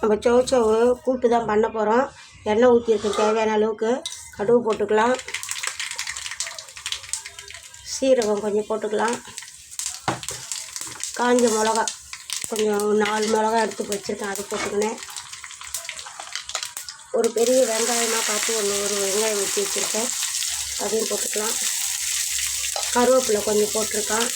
நம்ம சௌச்சௌ கூட்டு தான் பண்ண போகிறோம். எண்ணெய் ஊற்றிருக்கு, தேவையான அளவுக்கு கடுகு போட்டுக்கலாம். சீரகம் கொஞ்சம் போட்டுக்கலாம். காஞ்ச மிளகா கொஞ்சம் 4 மிளகா எடுத்து வச்சுருக்கேன், அது போட்டுக்கினேன். ஒரு பெரிய வெங்காயமாக பார்த்து ஒரு வெங்காயம் ஊற்றி வச்சுருக்கேன், அதையும் போட்டுக்கலாம். கருவேப்பிலை கொஞ்சம் போட்டிருக்கான்.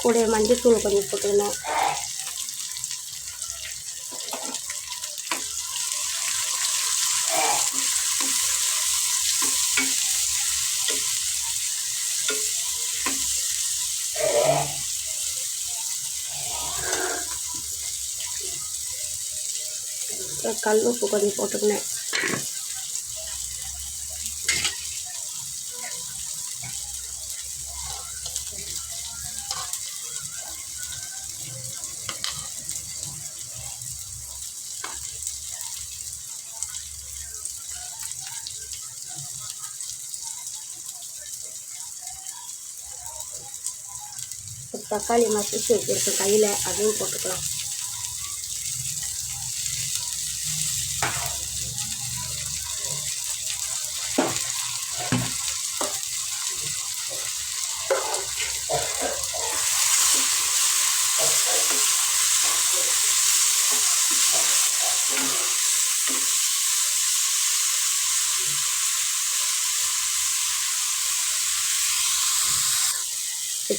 கூட மஞ்சள்தூள் கொஞ்சம் போட்டுக்கணும். கல் உப்பு கொஞ்சம் போட்டுக்கினேன். தக்காளி மசிச்சு வச்சுருக்கேன் கையில், அதையும் போட்டுக்கலாம்.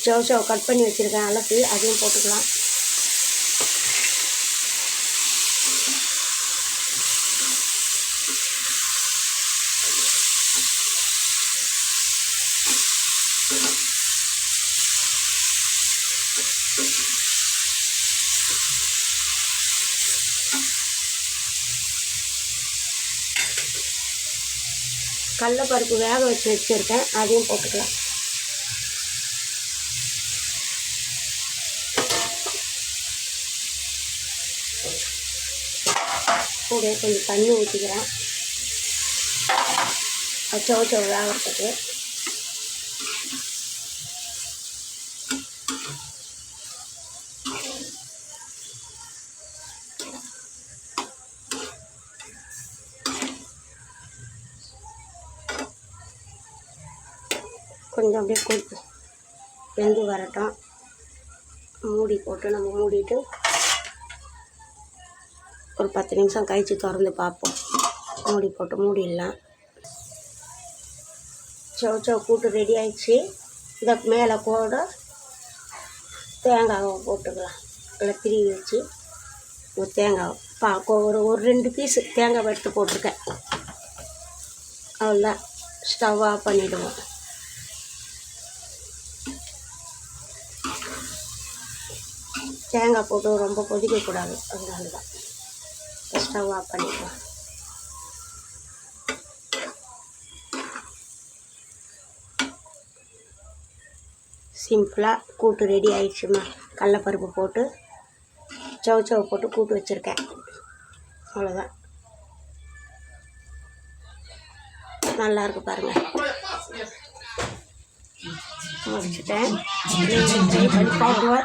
சௌச்சௌ கட் பண்ணி வச்சுருக்கேன் அலசி, அதையும் போட்டுக்கலாம். கடலைப்பருப்பு வேக வச்சுருக்கேன், அதையும் போட்டுக்கலாம். கூட கொஞ்சம் தண்ணி ஊற்றிக்கிறேன் சௌச்சௌ வேகிறதுக்கு. கொஞ்சம் அப்படியே வெந்து வரட்டும். மூடி போட்டு நம்ம மூடிட்டு ஒரு 10 நிமிஷம் கழித்து திறந்து பார்ப்போம். மூடி போட்டு மூடிடலாம். சௌச்சௌ கூட்டு ரெடி ஆயிடுச்சு. இந்த மேலே கூட தேங்காவை போட்டுக்கலாம். இல்லை திருவி வச்சு ஒரு தேங்காய் ஒரு 2 பீஸு தேங்காய் எடுத்து போட்டிருக்கேன். அவ்வளோதான், ஸ்டவ் ஆஃப் பண்ணிவிடுவோம். தேங்காய் போட்டு ரொம்ப கொதிக்கக்கூடாது, அதனால தான் ஸ்டவ் ஆஃப் பண்ணிக்கலாம். சிம்பிளாக கூட்டு ரெடி ஆயிடுச்சுமா. கடலைப்பருப்பு போட்டு சௌச்சௌ போட்டு கூட்டு வச்சுருக்கேன், அவ்வளோதான். நல்லாயிருக்கு பாருங்கள். முடிச்சுட்டேன். ட்ரை பண்ணி பாருங்க.